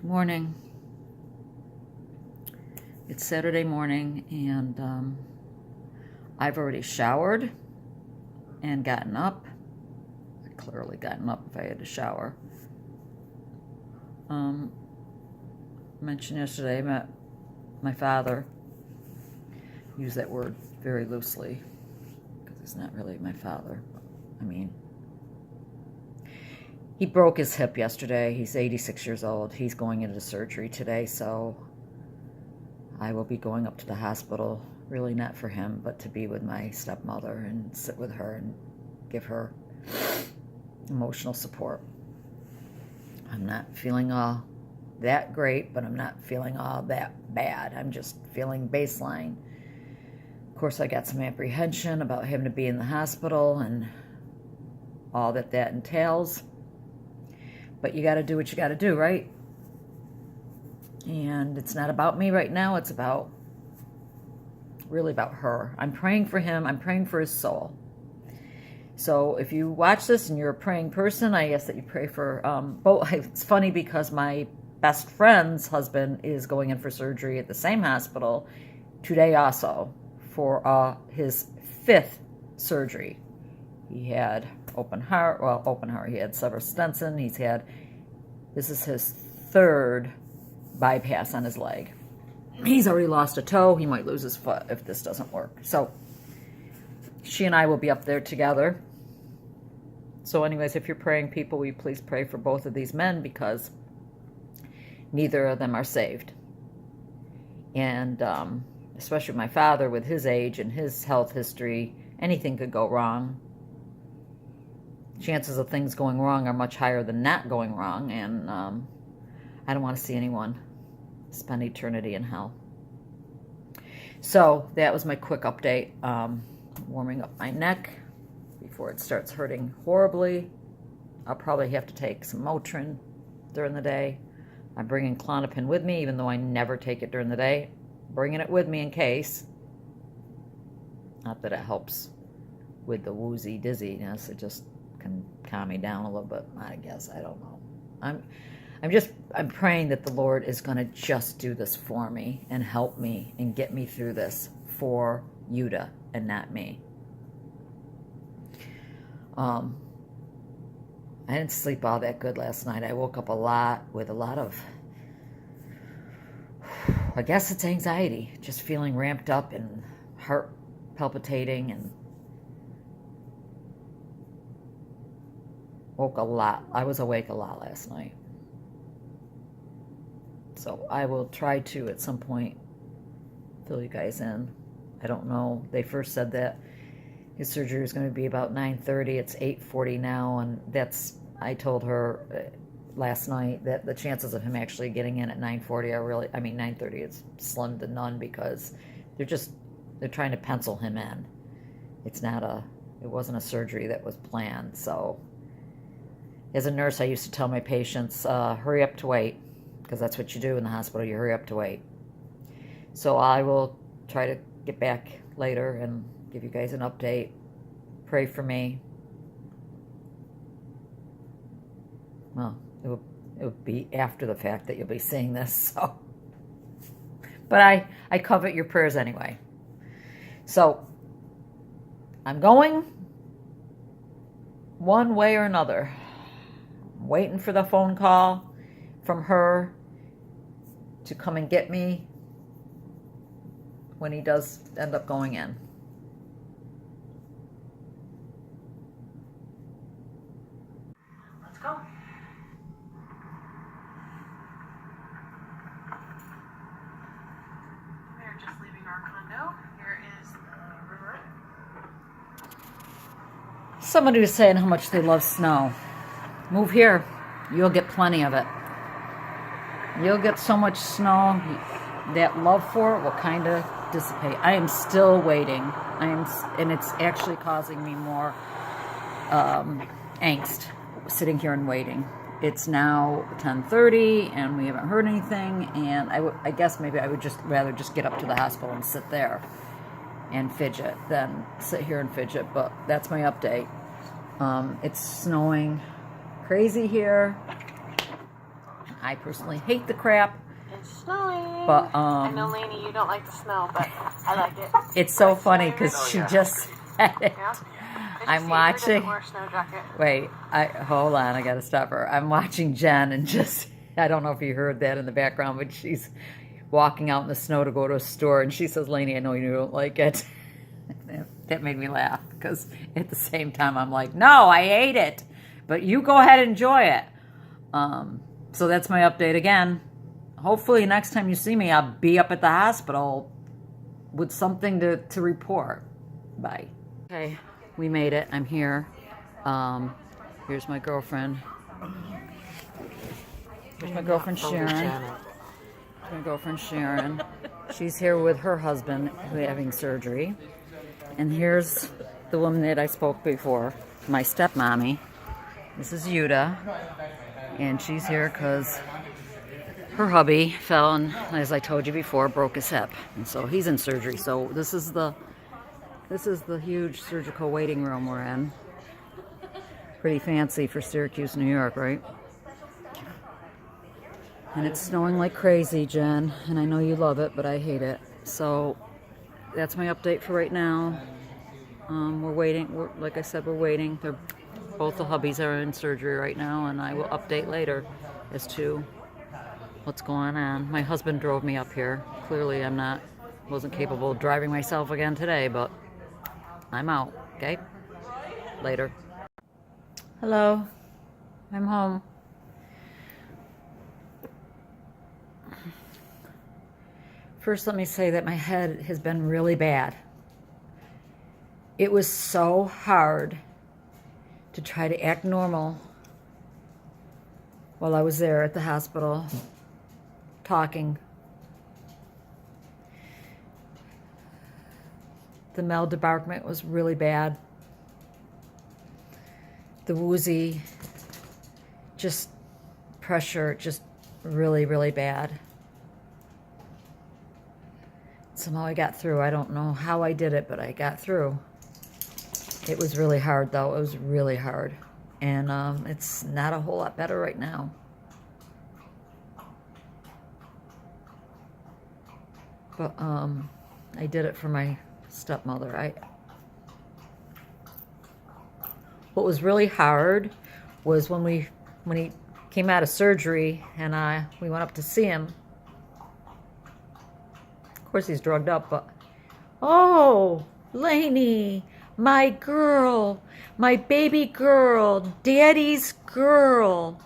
Good morning. It's Saturday morning, and I've already showered and gotten up. I clearly gotten up if I had to shower. Mentioned yesterday I met my father. Use that word very loosely because he's not really my father. He broke his hip yesterday. He's 86 years old. He's going into surgery today, so I will be going up to the hospital, really not for him, but to be with my stepmother and sit with her and give her emotional support. I'm not feeling all that great, but I'm not feeling all that bad. I'm just feeling baseline. Of course, I got some apprehension about having to be in the hospital and all that entails. But you got to do what you got to do, right? And it's not about me right now. It's really about her. I'm praying for him. I'm praying for his soul. So if you watch this and you're a praying person, I ask that you pray for both. It's funny because my best friend's husband is going in for surgery at the same hospital today also for his 5th surgery. He had open heart. He had several stents in. This is his 3rd bypass on his leg. He's already lost a toe. He might lose his foot if this doesn't work. So she and I will be up there together. So anyways, if you're praying, people, will you please pray for both of these men because neither of them are saved. And especially my father with his age and his health history, anything could go wrong. Chances of things going wrong are much higher than not going wrong, and I don't want to see anyone spend eternity in hell. So that was my quick update. Warming up my neck before it starts hurting horribly. I'll probably have to take some Motrin during the day. I'm bringing Klonopin with me, even though I never take it during the day. Bringing it with me in case. Not that it helps with the woozy dizziness. It just can calm me down a little bit, I guess. I don't know. I'm praying that the Lord is going to just do this for me and help me and get me through this for Yuta and not me. I didn't sleep all that good last night. I woke up with a lot of, I guess it's anxiety, just feeling ramped up and heart palpitating, and woke a lot. I was awake a lot last night. So I will try to, at some point, fill you guys in. I don't know. They first said that his surgery was going to be about 9:30. It's 8:40 now, and I told her last night that the chances of him actually getting in at 9:40 are 9:30, it's slim to none because they're trying to pencil him in. It wasn't a surgery that was planned. So as a nurse, I used to tell my patients, hurry up to wait, because that's what you do in the hospital. You hurry up to wait. So I will try to get back later and give you guys an update. Pray for me. Well, it would be after the fact that you'll be seeing this. So, but I covet your prayers anyway. So I'm going one way or another. I'm waiting for the phone call from her to come and get me when he does end up going in. Let's go. We're just leaving our condo. Here is the river. Somebody was saying how much they love snow. Move here. You'll get plenty of it. You'll get so much snow. That love for it will kind of dissipate. I am still waiting. And it's actually causing me more angst sitting here and waiting. It's now 10:30 and we haven't heard anything, and I guess maybe I would just rather just get up to the hospital and sit there and fidget than sit here and fidget, but that's my update. It's snowing crazy here. I personally hate the crap. It's snowing. But I know, Lainey, you don't like the snow, but I like it. It's so funny because she just said it. Yeah. I'm watching. Wear a snow jacket. Wait, hold on. I gotta stop her. I'm watching Jen, and just I don't know if you heard that in the background, but she's walking out in the snow to go to a store, and she says, "Lainey, I know you don't like it." That made me laugh because at the same time I'm like, "No, I hate it," but you go ahead and enjoy it. So that's my update again. Hopefully next time you see me, I'll be up at the hospital with something to report. Bye. Okay, we made it. I'm here. Here's my girlfriend. Here's my girlfriend Sharon. My girlfriend Sharon. She's here with her husband who's having surgery. And here's the woman that I spoke before, my stepmommy. This is Yuda. And she's here because her hubby fell and, as I told you before, broke his hip. And so he's in surgery. So this is the huge surgical waiting room we're in. Pretty fancy for Syracuse, New York, right? And it's snowing like crazy, Jen, and I know you love it, but I hate it. So that's my update for right now. We're waiting. Like I said, we're waiting. Both the hubbies are in surgery right now, and I will update later as to what's going on. My husband drove me up here. Clearly, wasn't capable of driving myself again today, but I'm out. Okay, later. Hello, I'm home. First, let me say that my head has been really bad. It was so hard to try to act normal while I was there at the hospital talking. The maldebarkment was really bad. The woozy, just pressure, just really, really bad. Somehow I got through. I don't know how I did it, but I got through. It was really hard, though. It was really hard. And it's not a whole lot better right now. But I did it for my stepmother. What was really hard was when he came out of surgery and we went up to see him. Of course, he's drugged up, but oh, Lainey, my girl, my baby girl, daddy's girl.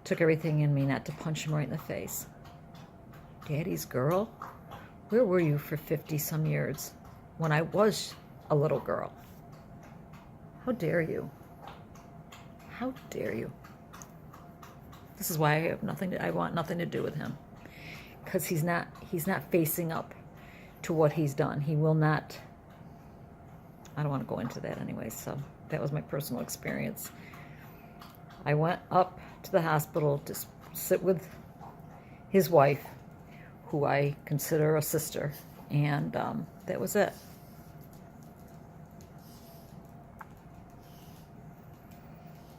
Took everything in me not to punch him right in the face. Daddy's girl? Where were you for 50-some years when I was a little girl? How dare you? How dare you? This is why I want nothing to do with him. Because he's not facing up to what he's done. He will not. I don't want to go into that anyway, so that was my personal experience. I went up to the hospital to sit with his wife, who I consider a sister, and that was it.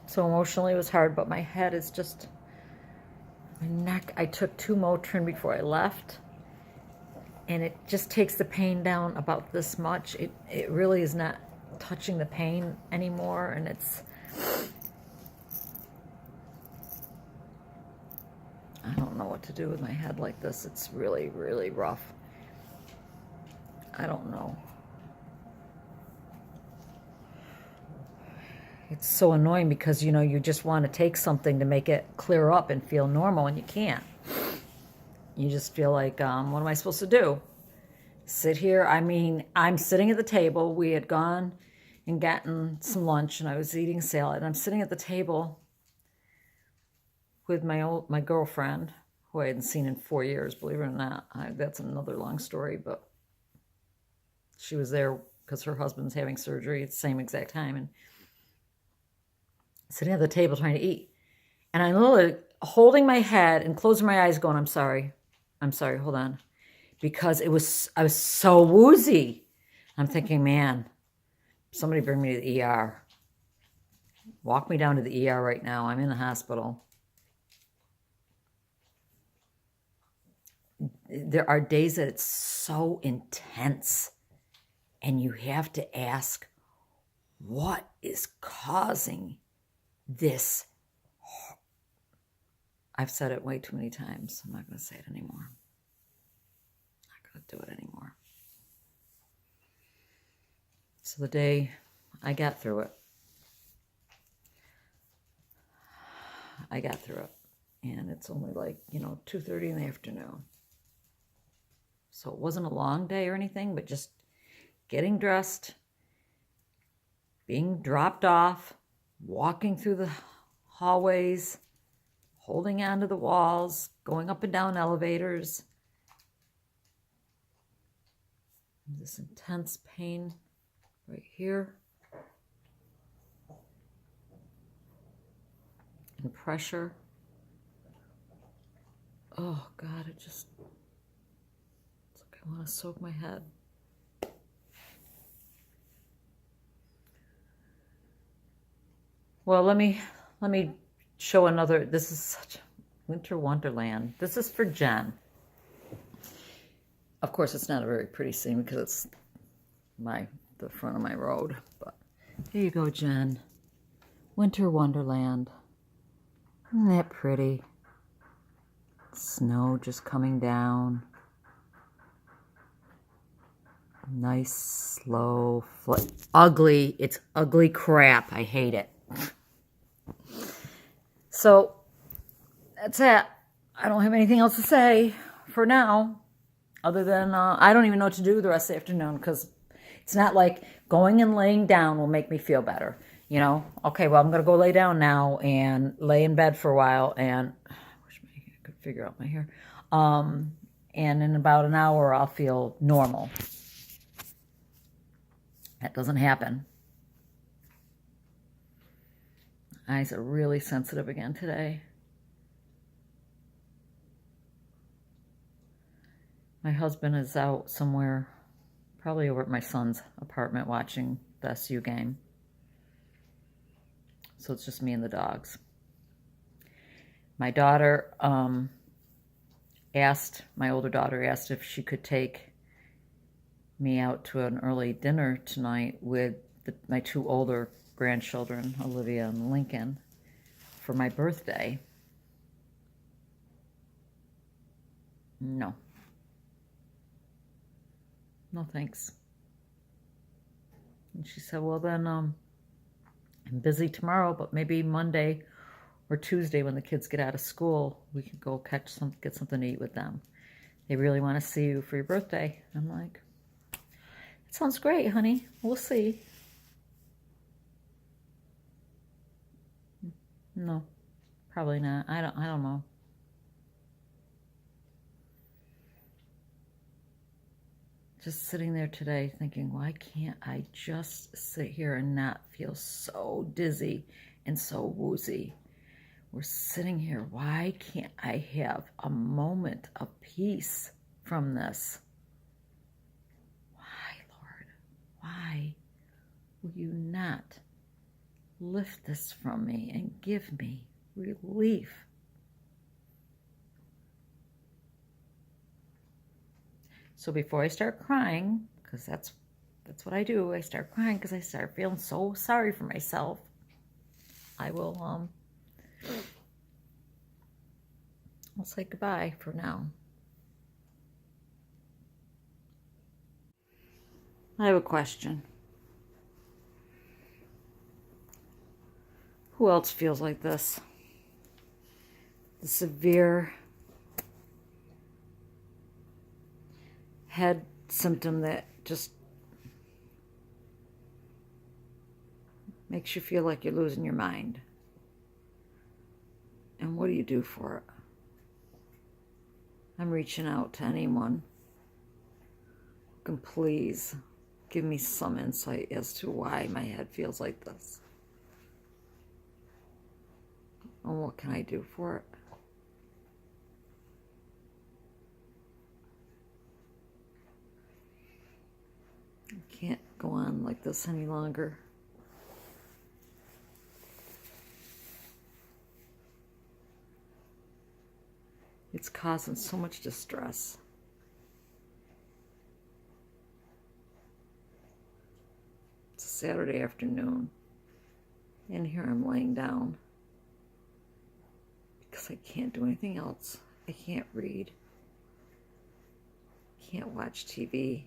So emotionally it was hard, but my head is just, my neck, I took 2 Motrin before I left, and it just takes the pain down about this much. It really is not touching the pain anymore, and I don't know what to do with my head like this. It's really, really rough. I don't know. It's so annoying because, you just want to take something to make it clear up and feel normal, and you can't. You just feel like, what am I supposed to do? Sit here? I mean, I'm sitting at the table. We had gone and gotten some lunch, and I was eating salad. And I'm sitting at the table with my girlfriend, who I hadn't seen in 4 years, believe it or not. That's another long story, but she was there because her husband's having surgery at the same exact time, and sitting at the table trying to eat. And I'm literally holding my head and closing my eyes going, I'm sorry, hold on. Because I was so woozy. I'm thinking, man, somebody bring me to the ER. Walk me down to the ER right now. I'm in the hospital. there are days that it's so intense, and you have to ask, what is causing this? I've said it way too many times. I'm not going to say it anymore. I'm not going to do it anymore. So the day I got through it, and it's only like, 2:30 in the afternoon. So it wasn't a long day or anything, but just getting dressed, being dropped off, walking through the hallways, holding onto the walls, going up and down elevators. This intense pain right here. And pressure. Oh God, it's like I want to soak my head. Well, let me show another. This is such winter wonderland. This is for Jen. Of course, it's not a very pretty scene because it's the front of my road. But here you go, Jen. Winter wonderland. Isn't that pretty? Snow just coming down. Nice, slow, ugly. It's ugly crap. I hate it. So, that's it. I don't have anything else to say for now, other than I don't even know what to do the rest of the afternoon, because it's not like going and laying down will make me feel better. Okay, well, I'm going to go lay down now and lay in bed for a while, and I wish I could figure out my hair. And in about an hour, I'll feel normal. That doesn't happen. Eyes are really sensitive again today. My husband is out somewhere, probably over at my son's apartment, watching the SU game. So it's just me and the dogs. My daughter my older daughter asked if she could take me out to an early dinner tonight with my two older grandchildren, Olivia and Lincoln, for my birthday. No, thanks. And she said, well, then I'm busy tomorrow, but maybe Monday or Tuesday when the kids get out of school, we could go get something to eat with them. They really want to see you for your birthday. I'm like, it sounds great, honey. We'll see. No, probably not. I don't know. Just sitting there today thinking, why can't I just sit here and not feel so dizzy and so woozy? We're sitting here. Why can't I have a moment of peace from this? Why, Lord? Why will you not lift this from me and give me relief? So before I start crying, because that's what I do, I start crying because I start feeling so sorry for myself, I will I'll say goodbye for now. I have a question. Who else feels like this? The severe head symptom that just makes you feel like you're losing your mind. And what do you do for it? I'm reaching out to anyone who can please give me some insight as to why my head feels like this. And what can I do for it? I can't go on like this any longer. It's causing so much distress. Saturday afternoon. And here I'm laying down because I can't do anything else. I can't read. Can't watch TV.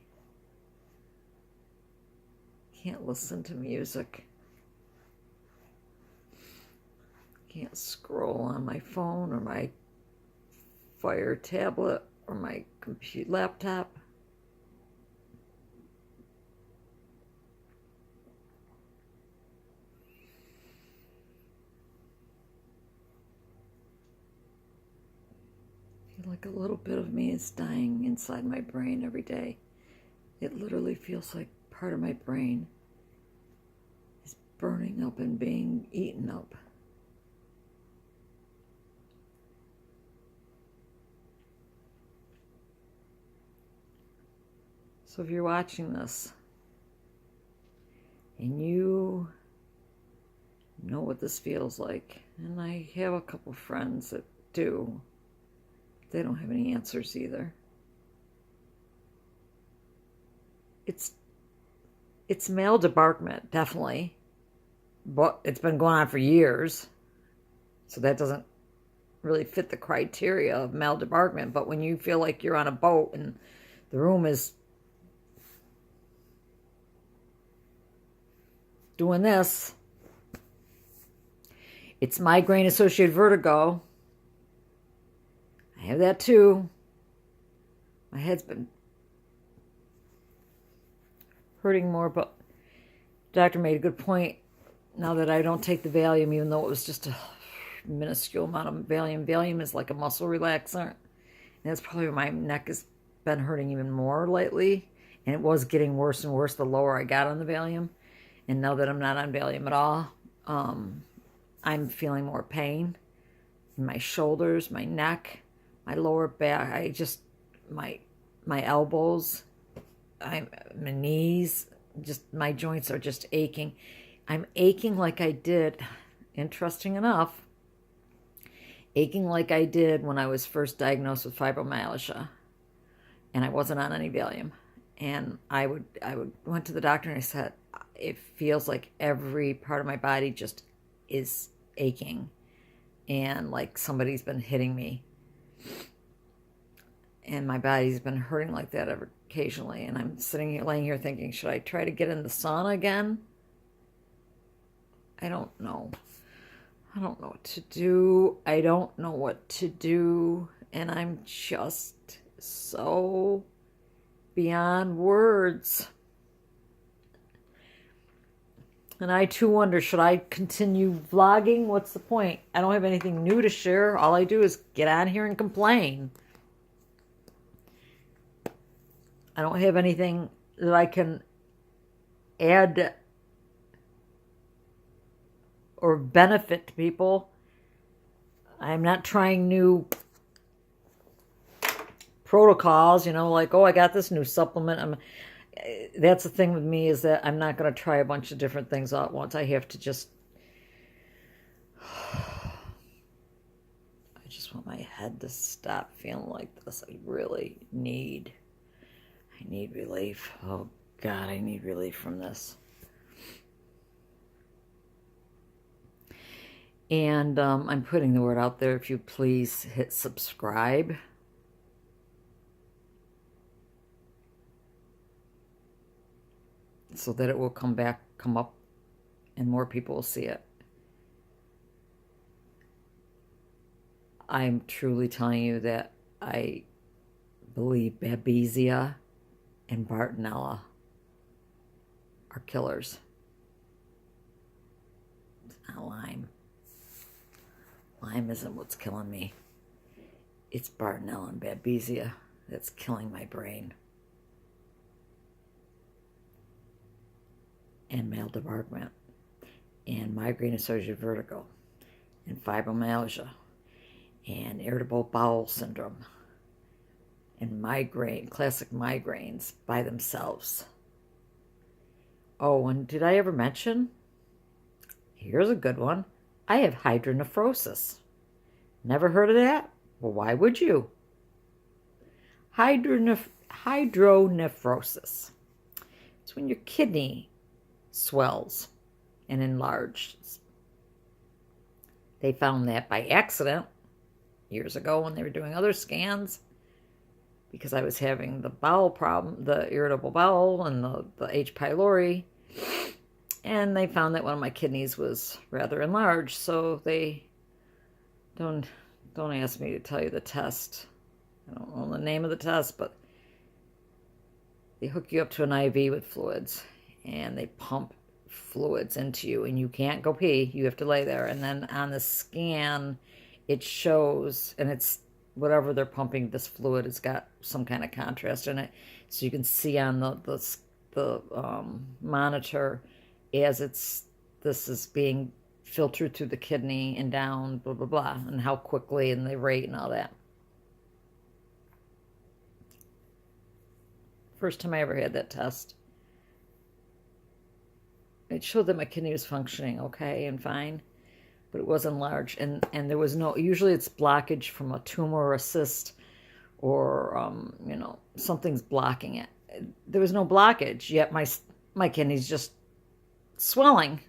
Can't listen to music. Can't scroll on my phone or my Fire tablet or my computer laptop. I feel like a little bit of me is dying inside my brain every day. It literally feels like part of my brain is burning up and being eaten up. So if you're watching this and you know what this feels like, and I have a couple friends that do, they don't have any answers either. It's male debarkment, definitely, but it's been going on for years, so that doesn't really fit the criteria of male debarkment. But when you feel like you're on a boat and the room is doing this, it's migraine-associated vertigo. I have that too. My head's been hurting more, but the doctor made a good point. Now that I don't take the Valium, even though it was just a minuscule amount of Valium. Valium is like a muscle relaxant. And that's probably why my neck has been hurting even more lately. And it was getting worse and worse the lower I got on the Valium. And now that I'm not on Valium at all, I'm feeling more pain in my shoulders, my neck, my lower back. My elbows, my knees, just my joints are just aching. I'm aching like I did, interesting enough, aching like I did when I was first diagnosed with fibromyalgia, and I wasn't on any Valium. And I went to the doctor and I said, it feels like every part of my body just is aching and like somebody's been hitting me. And my body's been hurting like that occasionally. And I'm laying here thinking, should I try to get in the sauna again? I don't know. I don't know what to do. I don't know what to do. And I'm just so beyond words. And I too wonder, should I continue vlogging? What's the point? I don't have anything new to share. All I do is get on here and complain. I don't have anything that I can add or benefit to people. I'm not trying new protocols, like, oh, I got this new supplement. That's the thing with me, is that I'm not going to try a bunch of different things all at once. I have to just, I just want my head to stop feeling like this. I need relief. Oh God, I need relief from this. And I'm putting the word out there. If you please hit subscribe. So that it will come up, and more people will see it. I'm truly telling you that I believe babesia and Bartonella are killers. It's not Lyme. Lyme isn't what's killing me. It's Bartonella and babesia that's killing my brain. And male debarkment, and migraine-associated vertigo, and fibromyalgia, and irritable bowel syndrome, and classic migraines by themselves. Oh, and did I ever mention? Here's a good one. I have hydronephrosis. Never heard of that? Well, why would you? Hydronephrosis. It's when your kidney swells and enlarges. They found that by accident years ago when they were doing other scans, because I was having the bowel problem, the irritable bowel and the H. pylori, and they found that one of my kidneys was rather enlarged. So they don't ask me to tell you the test. I don't know the name of the test, but they hook you up to an IV with fluids, and they pump fluids into you, and you can't go pee. You have to lay there, and then on the scan, it shows, and it's whatever they're pumping, this fluid has got some kind of contrast in it, so you can see on the monitor as this is being filtered through the kidney and down, blah blah blah, and how quickly and the rate and all that. First time I ever had that test, it showed that my kidney was functioning okay and fine, but it wasn't large, and there was no, usually it's blockage from a tumor or a cyst, or something's blocking it. There was no blockage, yet my kidney's just swelling.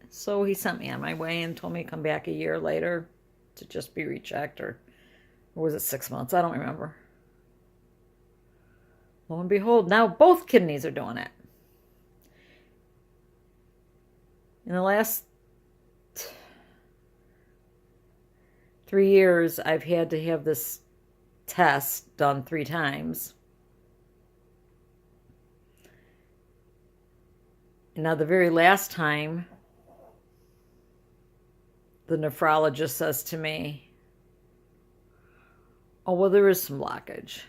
So he sent me on my way and told me to come back a year later to just be rechecked, or was it 6 months? I don't remember. Lo and behold, now both kidneys are doing it. In the last 3 years, I've had to have this test done 3 times. And now the very last time, the nephrologist says to me, oh, well, there is some blockage.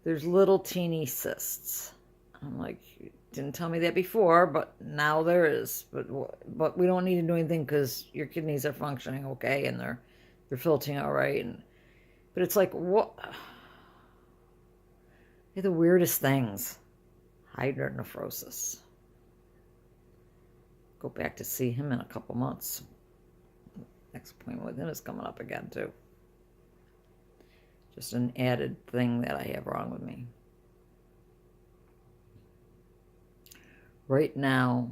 There's little teeny cysts. I'm like, you didn't tell me that before, but now there is. But we don't need to do anything because your kidneys are functioning okay and they're filtering all right. But it's like, what? They're the weirdest things. Hydronephrosis. Go back to see him in a couple months. Next appointment with him is coming up again too. Just an added thing that I have wrong with me. Right now,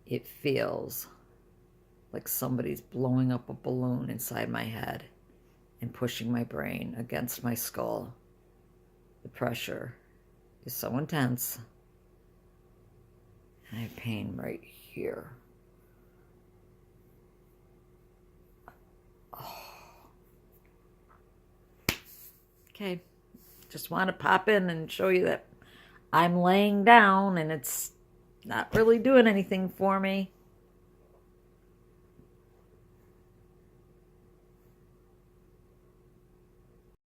it feels like somebody's blowing up a balloon inside my head and pushing my brain against my skull. The pressure is so intense. And I have pain right here. Okay, just want to pop in and show you that I'm laying down and it's not really doing anything for me.